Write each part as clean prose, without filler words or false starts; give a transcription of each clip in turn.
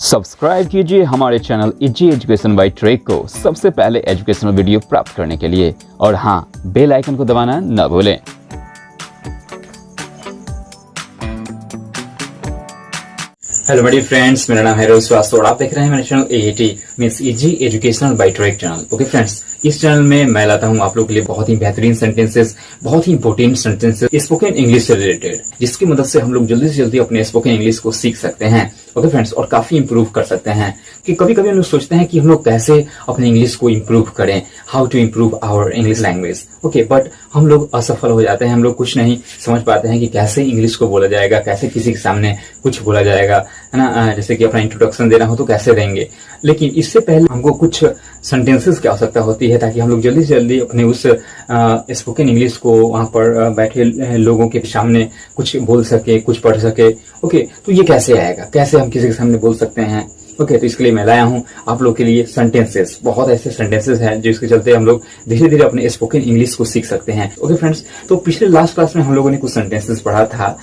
Subscribe कीजिए हमारे channel Easy Education bye track को सबसे पहले एजुकेशनल वीडियो प्राप्त करने के लिए, और हाँ, बेल आइकन को दबाना न भूलें। हेलो मेरे फ्रेंड्स, मेरा नाम है रोहित श्रीवास्तव और आप देख रहे हैं मेरा channel AAT means easy educational by track channel. Okay friends, इस चैनल में मैं लाता हूं आप लोगों के लिए बहुत ही बेहतरीन सेंटेंसेस, बहुत ही इंपॉर्टेंट सेंटेंसेस स्पोकन इंग्लिश से रिलेटेड, जिसकी मदद से हम लोग जल्दी से जल्दी अपने स्पोकन इंग्लिश को सीख सकते हैं। ओके फ्रेंड्स, और काफी इंप्रूव कर सकते हैं। कि कभी कभी हम लोग सोचते हैं कि हम लोग कैसे अपने इंग्लिश को इंप्रूव करें, how to improve our English language. Okay, but हम लोग असफल हो जाते हैं। हम लोग कुछ नहीं समझ पाते हैं कि कैसे इंग्लिश को बोला जाएगा, कैसे किसी के सामने कुछ बोला जाएगा, है ना। जैसे कि अपना इंट्रोडक्शन देना हो तो कैसे देंगे। लेकिन इससे पहले हमको कुछ सेंटेंसेस की आवश्यकता होती है, ताकि हम लोग जल्दी से जल्दी अपने उस स्पोकन इंग्लिश को वहां पर बैठे लोगों के सामने कुछ बोल सके, कुछ पढ़ सके। ओके, तो ये कैसे आएगा, कैसे हम किसी के सामने बोल सकते हैं। ओके, तो इसके लिए मैं लाया हूं आप लोग के लिए सेंटेंसेस। बहुत ऐसे सेंटेंसेस हैं जिसके चलते हम लोग धीरे धीरे अपने स्पोकन इंग्लिश को सीख सकते हैं। ओके फ्रेंड्स, तो पिछले लास्ट क्लास में हम लोगों ने कुछ सेंटेंसेस पढ़ा था,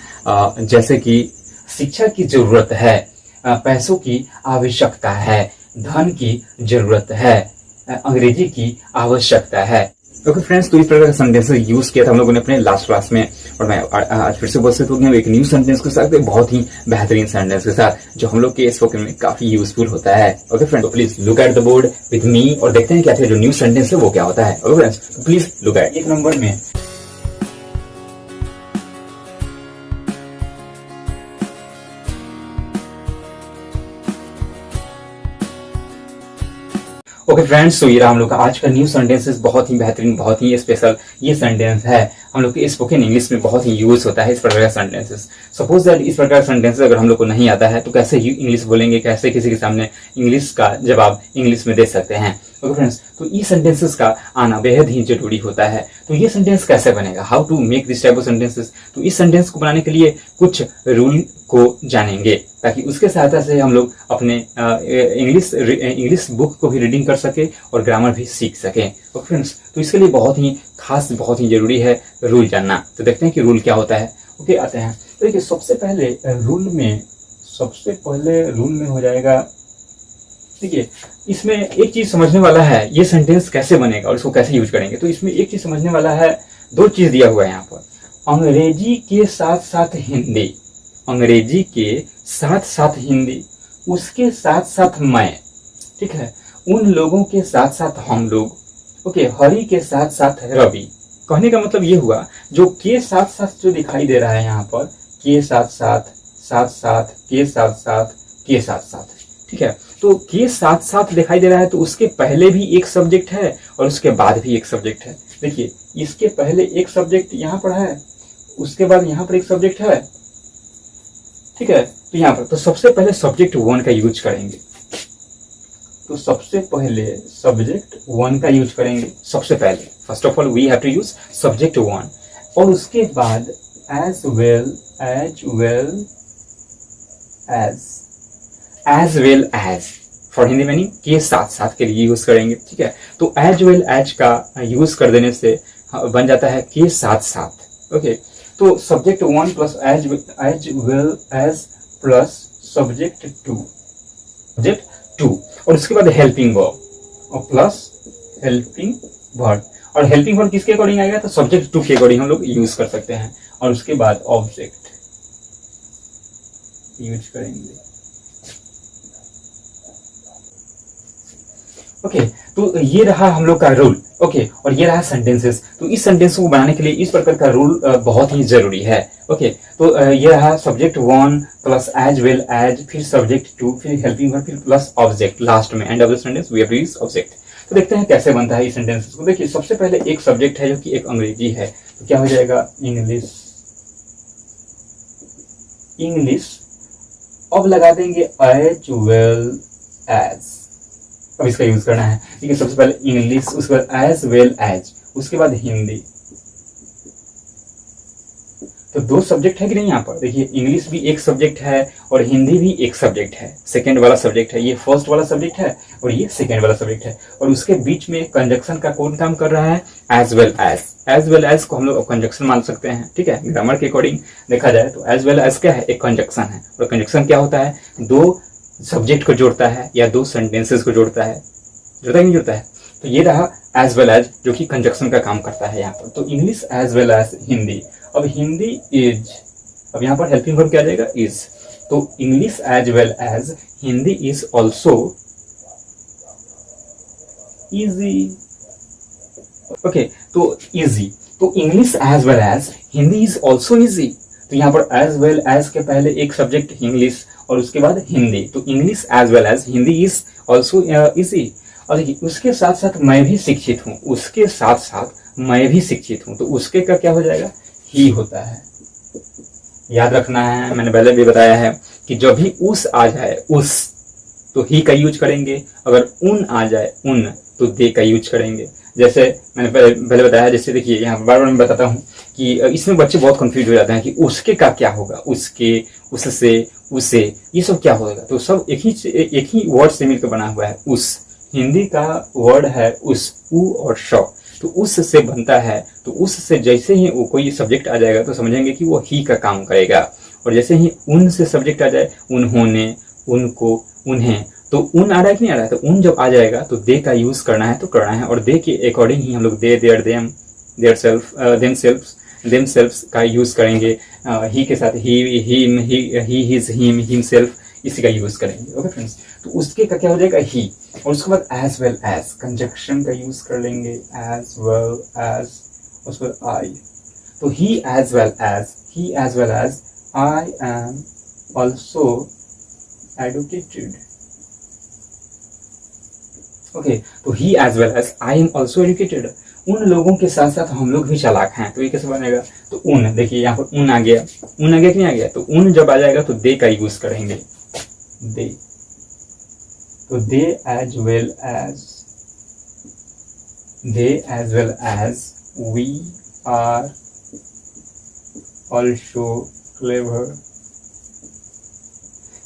जैसे कि शिक्षा की जरूरत है, पैसों की आवश्यकता है, धन की जरूरत है, अंग्रेजी की आवश्यकता है। ओके फ्रेंड्स, तो इस प्रकार का सेंटेंस यूज किया था हम लोगों ने अपने लास्ट क्लास में, और मैं आज फिर से उपस्थित हो गया एक न्यू सेंटेंस के साथ, बहुत ही बेहतरीन सेंटेंस के साथ, जो हम लोग के स्पोकन में काफी यूजफुल होता है। ओके फ्रेंड्स, तो please look at the board with me और देखते हैं कि जो न्यू सेंटेंस है वो क्या होता है। ओके फ्रेंड्स, तो प्लीज लुक एट। एक नंबर में ओके फ्रेंड्स, तो ये रहा हम लोग का आज का न्यू सेंटेंसेस। बहुत ही बेहतरीन, बहुत ही स्पेशल ये सेंटेंस है। हम लोग के स्पोकन इंग्लिश में बहुत ही यूज होता है इस प्रकार का सेंटेंसेस। सपोज दैट इस प्रकार का सेंटेंसेस अगर हम लोग को नहीं आता है तो कैसे इंग्लिश बोलेंगे, कैसे किसी के सामने इंग्लिश का जवाब इंग्लिश में दे सकते हैं। ओके फ्रेंड्स, तो ये सेंटेंसेस का आना बेहद ही जरूरी होता है। तो ये सेंटेंस कैसे बनेगा, how to make this type of sentences. तो इस सेंटेंस को बनाने के लिए कुछ रूल को जानेंगे, ताकि उसके सहायता से हम लोग अपने इंग्लिश बुक को भी रीडिंग कर सके और ग्रामर भी सीख सके। ओके फ्रेंड्स, तो इसके लिए बहुत ही खास, बहुत ही जरूरी है रूल जानना। तो देखते हैं कि रूल क्या होता है। ओके, आते हैं। तो देखिए, सबसे पहले रूल में हो जाएगा। देखिए, इसमें एक चीज समझने वाला है, ये सेंटेंस कैसे बनेगा और इसको कैसे यूज करेंगे। तो इसमें एक चीज समझने वाला है, दो चीज दिया हुआ है यहाँ पर, अंग्रेजी के साथ साथ हिंदी, अंग्रेजी के साथ साथ हिंदी, उसके साथ साथ मैं, ठीक है, उन लोगों के साथ साथ हम लोग। ओके, हरि के साथ साथ रवि। कहने का मतलब ये हुआ, जो के साथ साथ जो दिखाई दे रहा है यहाँ पर, के साथ साथ, साथ साथ, के साथ साथ, के साथ साथ, ठीक है। तो के साथ साथ दिखाई दे रहा है, तो उसके पहले भी एक सब्जेक्ट है और उसके बाद भी एक सब्जेक्ट है। देखिए, इसके पहले एक सब्जेक्ट यहाँ पर है, उसके बाद यहाँ पर एक सब्जेक्ट है, ठीक है। तो यहाँ पर तो सबसे पहले सब्जेक्ट वन का यूज करेंगे। तो सबसे पहले सब्जेक्ट वन का यूज करेंगे। सबसे पहले first of all we have to use subject one, और उसके बाद as well as for Hindi meaning के साथ साथ के लिए यूज करेंगे, ठीक है। तो एज वेल एज का यूज कर देने से बन जाता है के साथ साथ। ओके, तो subject one plus as well as plus subject two, और उसके बाद हेल्पिंग वर्ब और प्लस हेल्पिंग वर्ब। और हेल्पिंग वर्ब किसके अकॉर्डिंग आएगा, तो सब्जेक्ट टू के अकॉर्डिंग हम लोग यूज कर सकते हैं। और उसके बाद ऑब्जेक्ट यूज करेंगे। ओके, तो ये रहा हम लोग का रूल। ओके, और ये रहा सेंटेंसेस। तो इस सेंटेंस को बनाने के लिए इस प्रकार का रूल बहुत ही जरूरी है। ओके, तो ये रहा subject one plus as well as, फिर सब्जेक्ट टू, फिर हेल्पिंग वर्ब, फिर प्लस ऑब्जेक्ट लास्ट में, end of the sentence we have to use object. तो देखते हैं कैसे बनता है इस सेंटेंसेस को। देखिए, सबसे पहले एक सब्जेक्ट है जो कि एक अंग्रेजी है, तो क्या हो जाएगा, इंग्लिश। अब लगा देंगे एज वेल एज, अब इसका यूज करना है। देखिए, सबसे पहले इंग्लिश, उसके बाद एज वेल एज, उसके बाद हिंदी। तो दो सब्जेक्ट है कि नहीं यहाँ पर। देखिए, इंग्लिश भी एक सब्जेक्ट है और हिंदी भी एक सब्जेक्ट है, सेकेंड वाला सब्जेक्ट है। ये फर्स्ट वाला सब्जेक्ट है और ये सेकेंड वाला सब्जेक्ट है, और उसके बीच में कंजक्शन का कौन काम कर रहा है, as well as. As well as को हम लोग कंजक्शन मान सकते हैं, ठीक है। ग्रामर के अकॉर्डिंग देखा जाए तो एज वेल एज क्या है, एक कंजक्शन है। और कंजक्शन क्या होता है, दो सब्जेक्ट को जोड़ता है या दो सेंटेंसेस को जोड़ता है, जोड़ता है नहीं जोड़ता है। तो ये रहा एज वेल एज, जो कि कंजक्शन का काम करता है यहाँ पर। तो English as well as Hindi. अब हिंदी इज, अब यहाँ पर हेल्पिंग वर्ब क्या आ जाएगा, इज। तो English as well as Hindi is also easy. Okay, तो इजी, तो English as well as Hindi is also easy. तो यहाँ पर एज वेल एज के पहले एक सब्जेक्ट इंग्लिश और उसके बाद हिंदी। तो English as well as Hindi is also easy. और देखिए उसके साथ साथ मैं भी शिक्षित हूँ, उसके साथ साथ मैं भी शिक्षित हूँ। तो उसके का क्या हो जाएगा, ही होता है। याद रखना है, मैंने पहले भी बताया है कि जब भी उस आ जाए उस, तो ही का यूज करेंगे। अगर उन आ जाए उन, तो दे का यूज करेंगे। जैसे मैंने पहले बताया, जैसे देखिए यहाँ बार बार मैं बताता हूँ कि इसमें बच्चे बहुत कंफ्यूज हो जाते हैं कि उसके का क्या होगा, उसके, उससे, उसे, ये सब क्या होगा। तो सब एक ही वर्ड से मिलकर बना हुआ है उस। हिंदी का वर्ड है उस, उ और श। तो उस से बनता है। तो उस से जैसे ही वो कोई सब्जेक्ट आ जाएगा तो समझेंगे कि वो ही का काम करेगा। और जैसे ही उन से सब्जेक्ट आ जाए, उन्होंने, उनको, उन्हें, तो उन आ रहा है कि नहीं आ रहा है, तो उन जब आ जाएगा तो दे का यूज करना है तो करना है। और दे के अकॉर्डिंग ही हम लोग they, their, them, their self, them self का यूज करेंगे। ही के साथ ही, him, he, his, him, himself, इसी का यूज करेंगे। ओके फ्रेंड्स, तो उसके का क्या हो जाएगा, ही। और उसके बाद एज वेल एज कंजक्शन का यूज कर लेंगे, एज वेल एज, उसके बाद आई। तो he as well as I am also educated. Okay, तो he as well as I am also educated. उन लोगों के साथ साथ हम लोग भी चालाक हैं। तो ये कैसे बनेगा, तो उन, देखिए यहाँ पर उन आ गया, उन आ गया कि नहीं आ गया। तो उन जब आ जाएगा तो दे का यूज करेंगे, दे। तो they as well as we are also clever.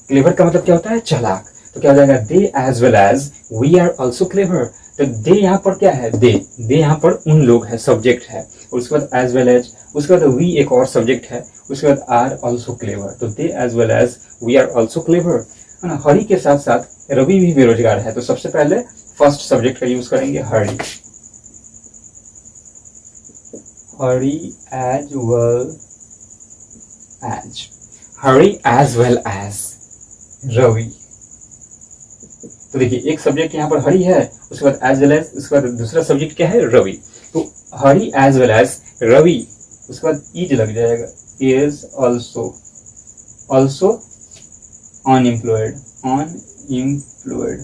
Clever का मतलब क्या होता है, चालाक। तो क्या हो जाएगा, they as well as we are also clever. तो दे यहाँ पर क्या है, दे यहाँ पर उन लोग है, सब्जेक्ट है। और उसके बाद एज वेल एज, उसके बाद वी एक और सब्जेक्ट है, उसके बाद आर ऑल्सो क्लेवर। तो they as well as we are also clever, है ना। हरी के साथ साथ रवि भी बेरोजगार है। तो सबसे पहले फर्स्ट सब्जेक्ट का यूज करेंगे, हरी। हरी एज वेल एज, हरी एज वेल एज रवि। तो देखिए एक सब्जेक्ट यहाँ पर हरी है, उसके बाद एज वेल एज, उसके बाद दूसरा सब्जेक्ट क्या है, रवि। तो Hari as well as Ravi, उसके बाद इज लग जाएगा, is also, also unemployed, unemployed,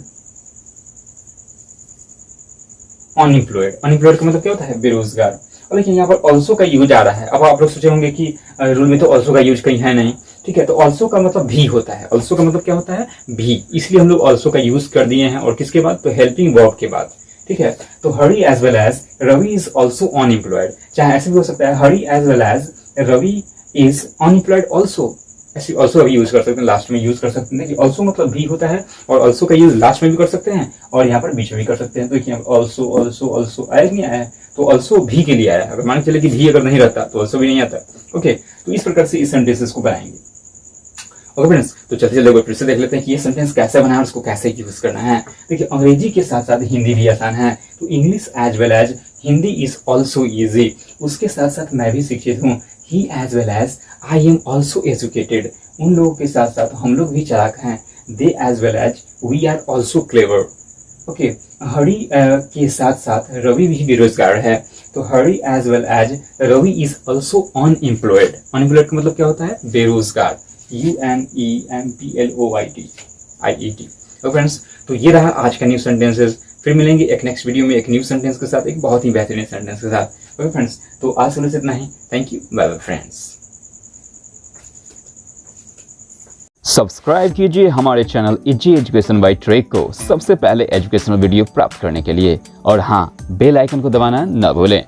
unemployed. Unemployed का मतलब क्या होता है, बेरोजगार। और देखिए यहाँ पर ऑल्सो का यूज आ रहा है। अब आप लोग सोचे होंगे कि रूल में तो ऑल्सो का यूज कहीं है नहीं, ठीक है। तो ऑल्सो का मतलब भी होता है, ऑल्सो का मतलब क्या होता है, भी। इसलिए हम लोग ऑल्सो का यूज कर दिए हैं। और किसके बाद, तो हेल्पिंग वर्ब के बाद, ठीक है। तो Hari as well as Ravi is also unemployed. चाहे ऐसे भी हो सकता है, Hari as well as Ravi is unemployed also. ऐसे ऑल्सो अभी यूज कर सकते हैं, लास्ट में यूज कर सकते हैं कि ऑल्सो मतलब भी होता है। और ऑल्सो का यूज लास्ट में भी कर सकते हैं और यहाँ पर बीच में भी कर सकते हैं। तो देखिए ऑल्सो, ऑल्सो, ऑल्सो आया कि नहीं आया, तो ऑल्सो भी के लिए आया। अगर मान के चले कि भी अगर नहीं रहता तो ऑल्सो भी नहीं आता। ओके, तो इस प्रकार से इस सेंटेंसेस को बनाएंगे। ओके फ्रेंड्स, तो चलते चलते फिर से देख लेते हैं कि ये सेंटेंस कैसे बना है और उसको कैसे यूज करना है। देखिए अंग्रेजी के साथ साथ हिंदी भी आसान है। तो English as well as Hindi is also easy. उसके साथ साथ मैं भी शिक्षित हूँ, he as well as I am also educated. उन लोगों के साथ साथ हम लोग भी चालाक हैं, they as well as we are also clever. Okay, Hari के साथ साथ रवि भी बेरोजगार है। तो Hari as well as Ravi is also unemployed. Unemployed का मतलब क्या होता है, बेरोजगार, UNEMPLOYD। तो फ्रेंड्स, तो ये रहा आज का न्यू सेंटेंसेस। फिर मिलेंगे एक नेक्स्ट वीडियो में एक न्यू सेंटेंस के साथ, एक बहुत ही बेहतरीन सेंटेंस के साथ। ओके फ्रेंड्स, तो आज सुनने से इतना ही। Thank you, bye bye friends. Subscribe कीजिए हमारे चैनल इजी एजुकेशन बाय ट्रेक को सबसे पहले एजुकेशनल वीडियो प्राप्त करने के लिए। और हाँ, बेल आइकन को दबाना न भूलें।